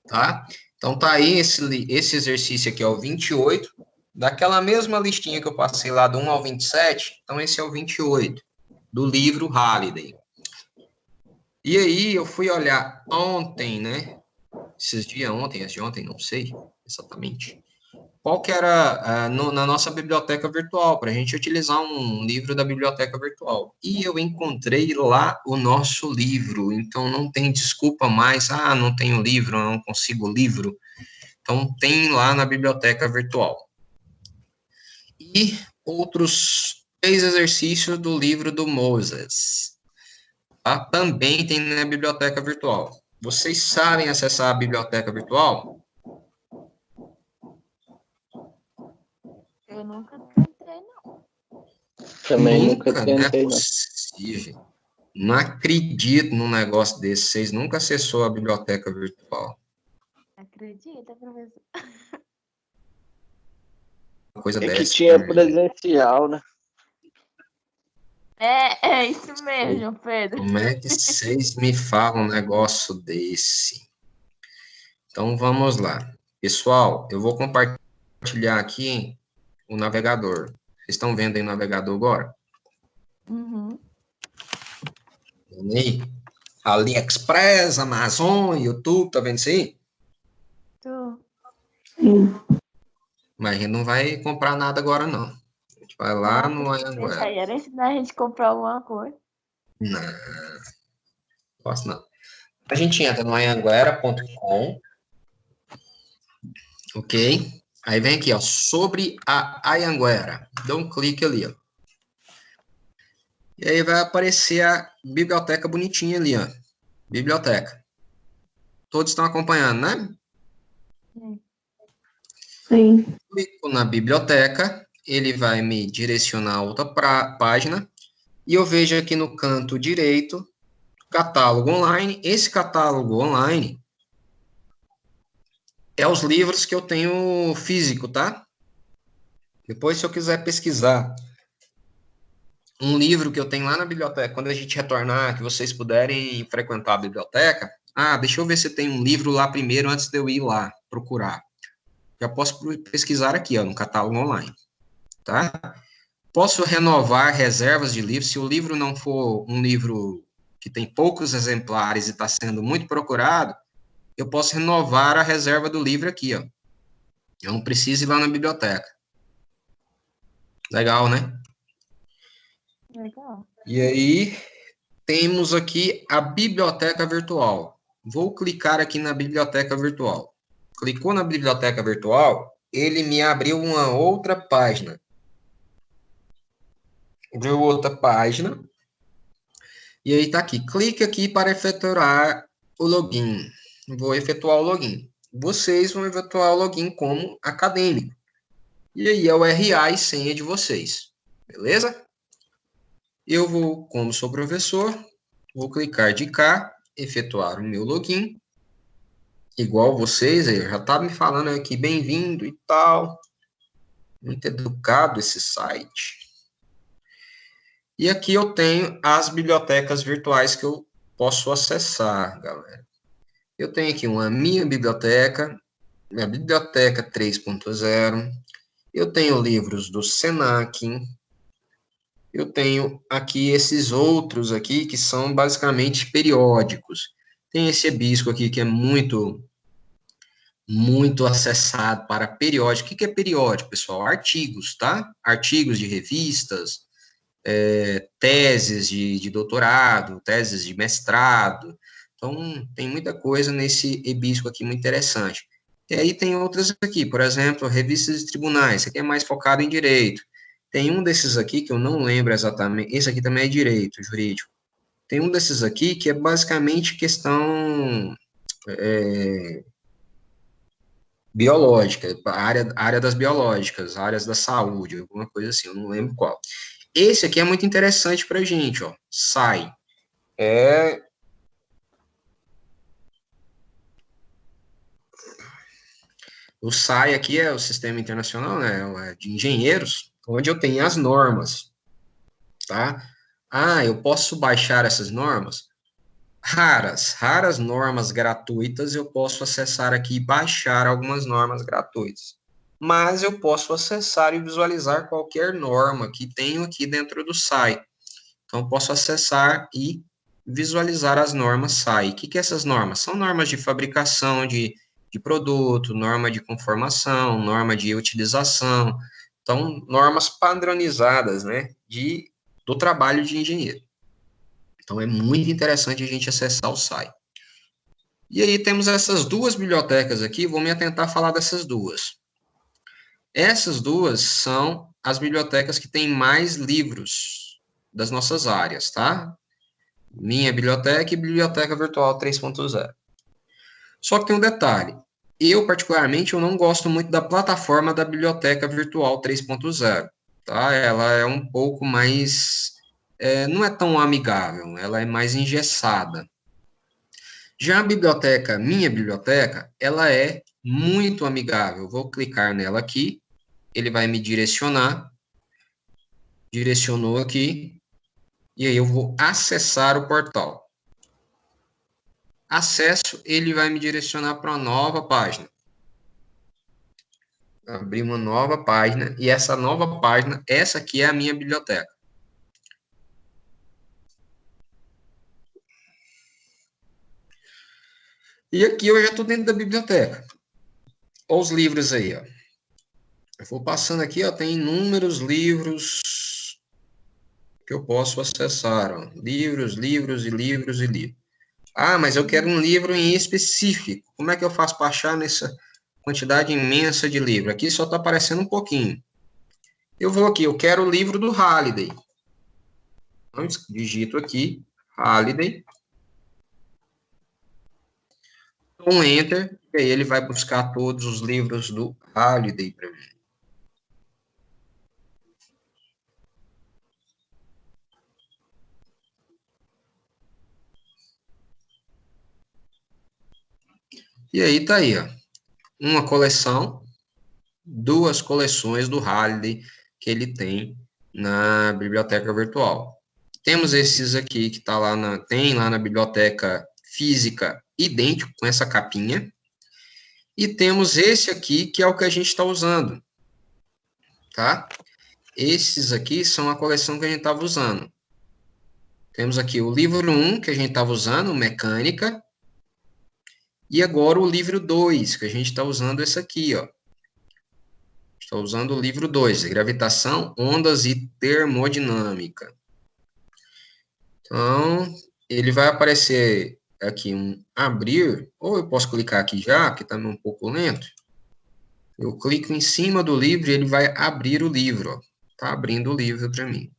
tá? Então tá aí esse exercício aqui é o 28, daquela mesma listinha que eu passei lá do 1 ao 27, então esse é o 28, do livro Halliday. E aí eu fui olhar ontem, né? Esses dias, ontem, antes de ontem, não sei exatamente. Qual que era na nossa biblioteca virtual, para a gente utilizar um livro da biblioteca virtual. E eu encontrei lá o nosso livro, então não tem desculpa mais, não tenho livro, não consigo livro. Então tem lá na biblioteca virtual. E outros 3 exercícios do livro do Moses. Tá? Também tem na biblioteca virtual. Vocês sabem acessar a biblioteca virtual? Eu nunca tentei, não. Também nunca Nunca, não é tentei, não. possível. Não acredito num negócio desse. Vocês nunca acessou a biblioteca virtual. Acredita, professor? Uma coisa É que dessa. tinha presencial, né? É isso mesmo, Pedro. Como é que vocês me falam um negócio desse? Então, vamos lá. Pessoal, eu vou compartilhar aqui o navegador. Vocês estão vendo aí o navegador agora? Uhum. Vendo aí? AliExpress, Amazon, YouTube, tá vendo isso aí? Tu. Sim. Mas a gente não vai comprar nada agora, não. A gente vai lá no Deixa Anhanguera. aí, era ensinar a gente a comprar alguma coisa. Não, posso não. A gente entra no anhanguera.com, ok? Aí vem aqui, ó, sobre a Anhanguera. Dá um clique ali, ó. E aí vai aparecer a biblioteca bonitinha ali, ó. Biblioteca. Todos estão acompanhando, né? Sim. Clico na biblioteca, ele vai me direcionar a outra página, e eu vejo aqui no canto direito, catálogo online. Esse catálogo online é os livros que eu tenho físico, tá? Depois, se eu quiser pesquisar um livro que eu tenho lá na biblioteca, quando a gente retornar, que vocês puderem frequentar a biblioteca, deixa eu ver se tem um livro lá primeiro, antes de eu ir lá procurar. Já posso pesquisar aqui, ó, no catálogo online, tá? Posso renovar reservas de livros, se o livro não for um livro que tem poucos exemplares e está sendo muito procurado, eu posso renovar a reserva do livro aqui, ó. Eu não preciso ir lá na biblioteca. Legal, né? Legal. E aí, temos aqui a biblioteca virtual. Vou clicar aqui na biblioteca virtual. Clicou na biblioteca virtual, ele me abriu uma outra página. Abriu outra página. E aí tá aqui. Clique aqui para efetuar o login. Vou efetuar o login. Vocês vão efetuar o login como acadêmico. E aí é o RA e senha de vocês. Beleza? Eu vou, como sou professor, vou clicar de cá, efetuar o meu login. Igual vocês, aí já tá me falando aqui, bem-vindo e tal. Muito educado esse site. E aqui eu tenho as bibliotecas virtuais que eu posso acessar, galera. Eu tenho aqui uma minha biblioteca 3.0. Eu tenho livros do Senac. Eu tenho aqui esses outros aqui que são basicamente periódicos. Tem esse EBSCO aqui que é muito acessado para periódico. O que é periódico, pessoal? Artigos, tá? Artigos de revistas, teses de doutorado, teses de mestrado. Então, tem muita coisa nesse EBSCO aqui muito interessante. E aí tem outras aqui, por exemplo, revistas de tribunais. Esse aqui é mais focado em direito. Tem um desses aqui que eu não lembro exatamente. Esse aqui também é direito jurídico. Tem um desses aqui que é basicamente questão biológica, área das biológicas, áreas da saúde, alguma coisa assim, eu não lembro qual. Esse aqui é muito interessante para a gente, ó. SAI. O SAI aqui é o Sistema Internacional, né, de Engenheiros, onde eu tenho as normas, tá? Ah, eu posso baixar essas normas? Raras normas gratuitas eu posso acessar aqui e baixar algumas normas gratuitas. Mas eu posso acessar e visualizar qualquer norma que tenho aqui dentro do SAI. Então, eu posso acessar e visualizar as normas SAI. O que essas normas? São normas de fabricação de produto, norma de conformação, norma de utilização. Então, normas padronizadas, né, do trabalho de engenheiro. Então, é muito interessante a gente acessar o SAI. E aí, temos essas duas bibliotecas aqui, vou me atentar a falar dessas duas. Essas duas são as bibliotecas que têm mais livros das nossas áreas, tá? Minha biblioteca e Biblioteca Virtual 3.0. Só que tem um detalhe. Eu, particularmente, eu não gosto muito da plataforma da Biblioteca Virtual 3.0, tá? Ela é um pouco mais... não é tão amigável, ela é mais engessada. Já a biblioteca, minha biblioteca, ela é muito amigável. Vou clicar nela aqui, ele vai me direcionar. Direcionou aqui. E aí eu vou acessar o portal. Acesso, ele vai me direcionar para uma nova página. Abrir uma nova página, e essa nova página, essa aqui é a minha biblioteca. E aqui eu já estou dentro da biblioteca. Olha os livros aí, ó. Eu vou passando aqui, ó, tem inúmeros livros que eu posso acessar, ó. Livros. Ah, mas eu quero um livro em específico. Como é que eu faço para achar nessa quantidade imensa de livro? Aqui só está aparecendo um pouquinho. Eu vou aqui, eu quero o livro do Halliday. Então, digito aqui, Halliday. Um Enter, e aí ele vai buscar todos os livros do Halliday para mim. E aí tá aí, ó. Uma coleção, duas coleções do Halliday que ele tem na biblioteca virtual. Temos esses aqui que tá lá tem lá na biblioteca física, idêntico com essa capinha. E temos esse aqui, que é o que a gente está usando, tá? Esses aqui são a coleção que a gente estava usando. Temos aqui o livro 1, que a gente estava usando, Mecânica. E agora o livro 2, que a gente está usando esse aqui, ó. Estou usando o livro 2, Gravitação, Ondas e Termodinâmica. Então, ele vai aparecer aqui um abrir, ou eu posso clicar aqui já, que está um pouco lento. Eu clico em cima do livro e ele vai abrir o livro, ó. Tá abrindo o livro para mim.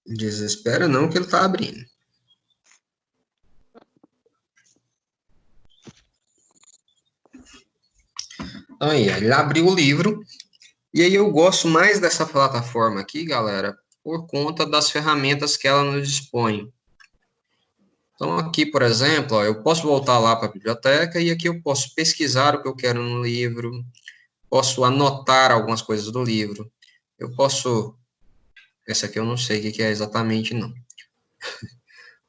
Desespera não, que ele tá abrindo. Então, aí, ele abriu o livro. E aí eu gosto mais dessa plataforma aqui, galera, por conta das ferramentas que ela nos dispõe. Então, aqui, por exemplo, ó, eu posso voltar lá para a biblioteca e aqui eu posso pesquisar o que eu quero no livro, posso anotar algumas coisas do livro, eu posso... Essa aqui eu não sei o que é exatamente, não.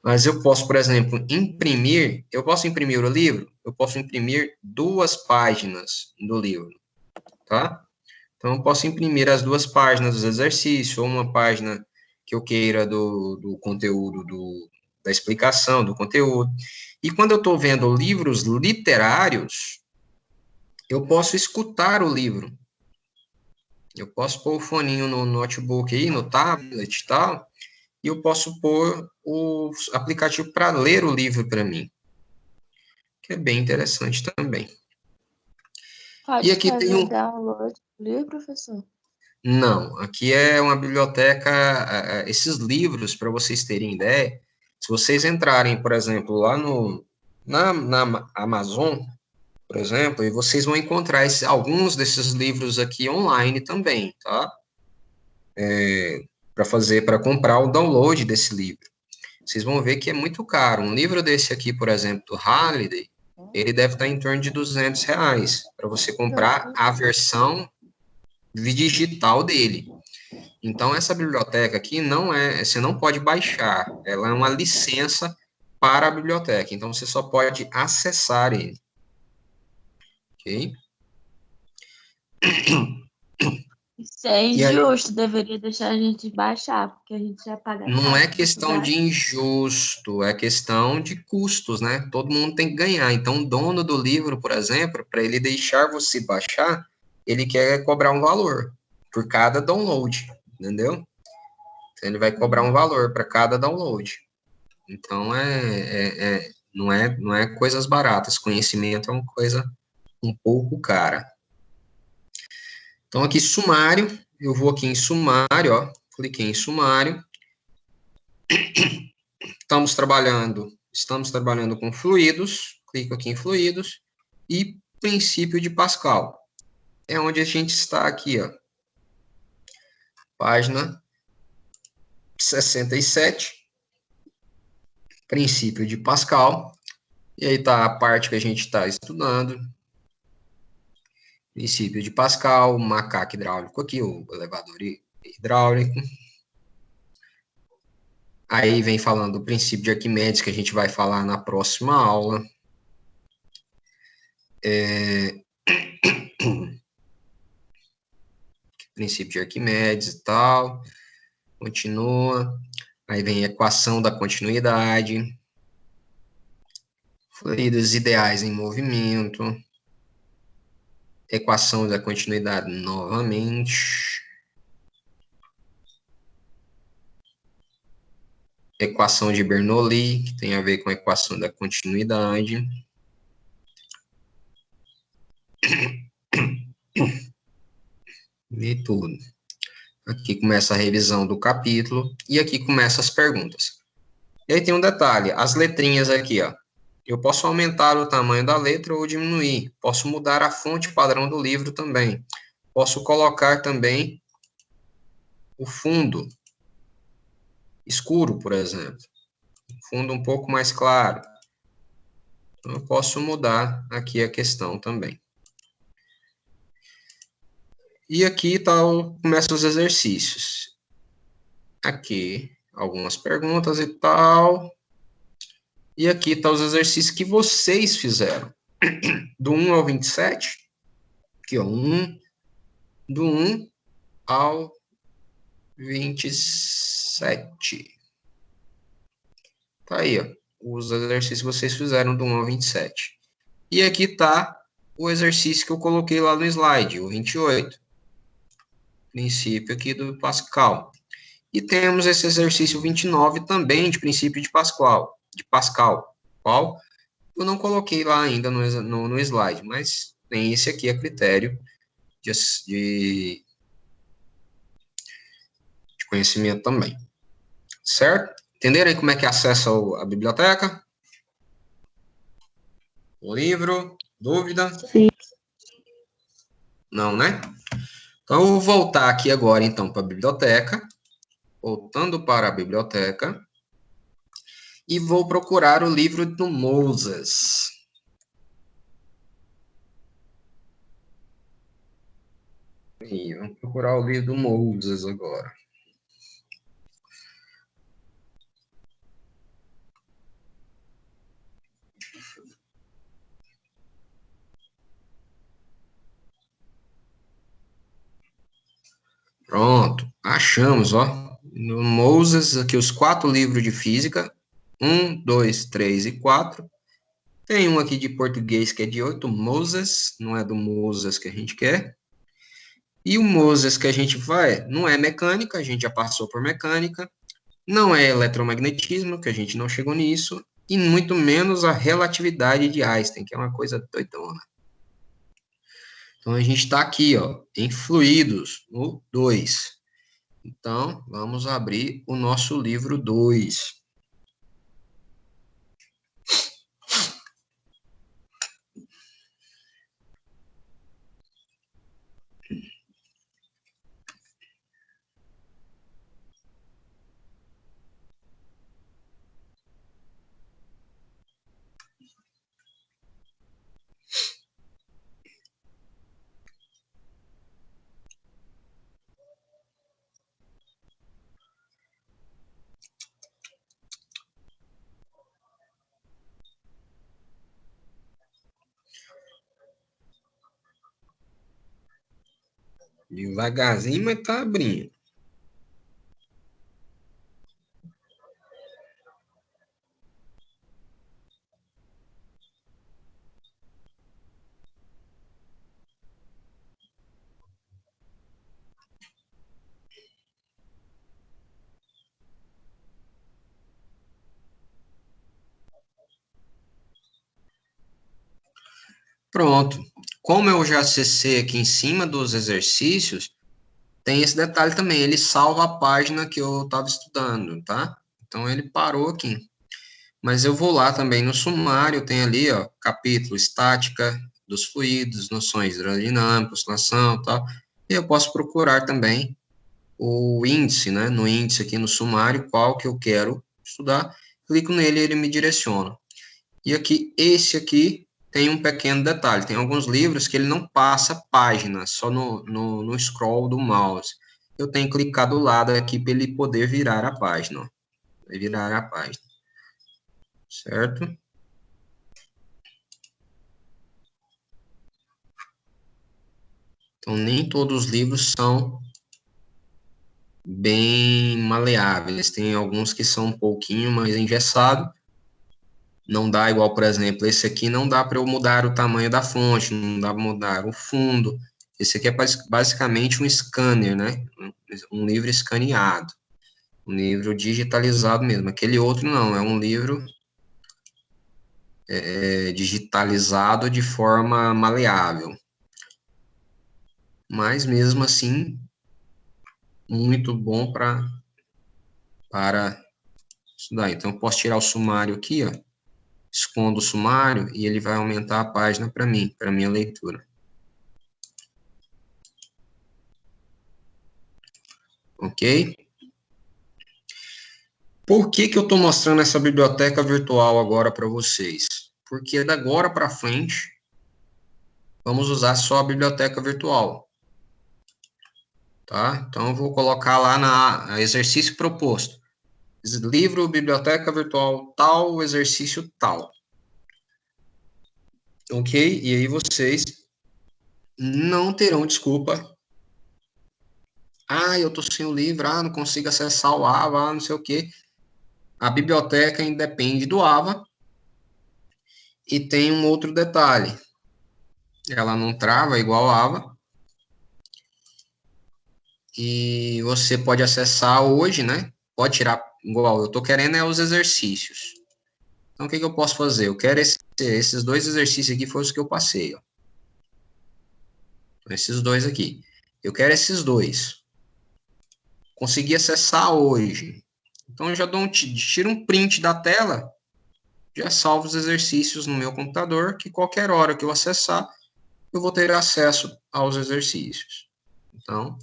Mas eu posso, por exemplo, imprimir... Eu posso imprimir o livro? Eu posso imprimir 2 páginas do livro, tá? Então, eu posso imprimir as 2 páginas do exercício, ou uma página que eu queira do conteúdo, da explicação do conteúdo. E quando eu estou vendo livros literários, eu posso escutar o livro. Eu posso pôr o foninho no notebook aí, no tablet e tal, e eu posso pôr o aplicativo para ler o livro para mim, que é bem interessante também. Pode E aqui tem fazer download do livro, professor? Não, aqui é uma biblioteca, esses livros, para vocês terem ideia, se vocês entrarem, por exemplo, lá na Amazon, por exemplo, e vocês vão encontrar alguns desses livros aqui online também, tá? Para comprar o download desse livro. Vocês vão ver que é muito caro. Um livro desse aqui, por exemplo, do Halliday, ele deve estar em torno de R$ 200, para você comprar a versão digital dele. Então, essa biblioteca aqui você não pode baixar, ela é uma licença para a biblioteca, então você só pode acessar ele. Ok? Isso é E aí, injusto, deveria deixar a gente baixar, porque a gente já paga não é taxa. questão de injusto, é questão de custos, né? Todo mundo tem que ganhar. Então, o dono do livro, por exemplo, para ele deixar você baixar, ele quer cobrar um valor por cada download, entendeu? Então, ele vai cobrar um valor para cada download. Então, não é coisas baratas. Conhecimento é uma coisa um pouco cara. Então, aqui, sumário. Eu vou aqui em sumário, ó. Cliquei em sumário. Estamos trabalhando com fluidos. Clico aqui em fluidos. E princípio de Pascal. É onde a gente está aqui, ó. Página 67. Princípio de Pascal. E aí está a parte que a gente está estudando. Princípio de Pascal, o macaco hidráulico aqui, o elevador hidráulico. Aí vem falando do princípio de Arquimedes, que a gente vai falar na próxima aula. Princípio de Arquimedes e tal. Continua. Aí vem a equação da continuidade. Fluidos ideais em movimento. Equação da continuidade novamente. Equação de Bernoulli, que tem a ver com a equação da continuidade. E tudo. Aqui começa a revisão do capítulo, e aqui começam as perguntas. E aí tem um detalhe, as letrinhas aqui, ó. Eu posso aumentar o tamanho da letra ou diminuir. Posso mudar a fonte padrão do livro também. Posso colocar também o fundo escuro, por exemplo. Fundo um pouco mais claro. Então, eu posso mudar aqui a questão também. E aqui começam os exercícios. Aqui, algumas perguntas e tal. E aqui tá os exercícios que vocês fizeram. Do 1 ao 27. Aqui, ó. Do 1 ao 27. Tá aí, ó. Os exercícios que vocês fizeram do 1 ao 27. E aqui tá o exercício que eu coloquei lá no slide, o 28. Princípio aqui do Pascal. E temos esse exercício 29 também de princípio de Pascal. Qual eu não coloquei lá ainda no slide, mas tem esse aqui a critério de conhecimento também. Certo? Entenderam aí como é que acessa a biblioteca? O livro? Dúvida? Sim. Não, né? Então, eu vou voltar aqui agora, então, para a biblioteca. Voltando para a biblioteca. E vou procurar o livro do Moses. E vamos procurar o livro do Moses agora. Pronto, achamos, ó. No Moses, aqui os 4 livros de física. 1, 2, 3 e 4. Tem um aqui de português que é de 8, Moses. Não é do Moses que a gente quer. E o Moses que a gente vai, não é mecânica, a gente já passou por mecânica. Não é eletromagnetismo, que a gente não chegou nisso. E muito menos a relatividade de Einstein, que é uma coisa doidona. Então, a gente está aqui, ó, em fluidos, no 2. Então, vamos abrir o nosso livro 2. Devagarzinho, mas tá abrindo. Pronto. Como eu já acessei aqui em cima dos exercícios, tem esse detalhe também. Ele salva a página que eu estava estudando, tá? Então, ele parou aqui. Mas eu vou lá também no sumário, tem ali, ó, capítulo estática dos fluidos, noções hidrodinâmicas, oscilação e tal. E eu posso procurar também o índice, né? No índice aqui no sumário, qual que eu quero estudar. Clico nele e ele me direciona. E aqui, esse aqui tem um pequeno detalhe. Tem alguns livros que ele não passa página, só no scroll do mouse. Eu tenho que clicar do lado aqui para ele poder virar a página. Ó. Vai virar a página. Certo? Então, nem todos os livros são bem maleáveis. Tem alguns que são um pouquinho mais engessados. Não dá igual, por exemplo, esse aqui não dá para eu mudar o tamanho da fonte, não dá para mudar o fundo. Esse aqui é basicamente um scanner, né? Um livro escaneado. Um livro digitalizado mesmo. Aquele outro não, é um livro digitalizado de forma maleável. Mas, mesmo assim, muito bom para estudar. Então, eu posso tirar o sumário aqui, ó. Escondo o sumário e ele vai aumentar a página para mim, para minha leitura. Ok? Por que eu estou mostrando essa biblioteca virtual agora para vocês? Porque da agora para frente, vamos usar só a biblioteca virtual. tá? Então, eu vou colocar lá na exercício proposto. Livro, biblioteca virtual tal, exercício tal. Ok? E aí vocês não terão desculpa. Ah, eu tô sem o livro, não consigo acessar o AVA, não sei o quê. A biblioteca independe do AVA. E tem um outro detalhe. Ela não trava igual o AVA. E você pode acessar hoje, né? Pode tirar, igual eu tô querendo os exercícios. Então, o que eu posso fazer? Eu quero esses 2 exercícios aqui, foram os que eu passei, ó. Esses 2 aqui. Eu quero esses 2. Consegui acessar hoje. Então, eu já tiro um print da tela, já salvo os exercícios no meu computador, que qualquer hora que eu acessar, eu vou ter acesso aos exercícios. Então,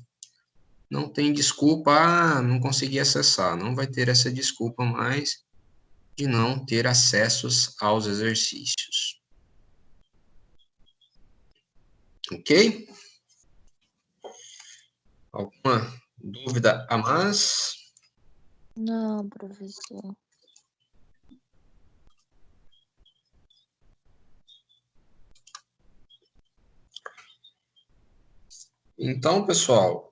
não tem desculpa, não consegui acessar. Não vai ter essa desculpa mais de não ter acessos aos exercícios. Ok? Alguma dúvida a mais? Não, professor. Então, pessoal,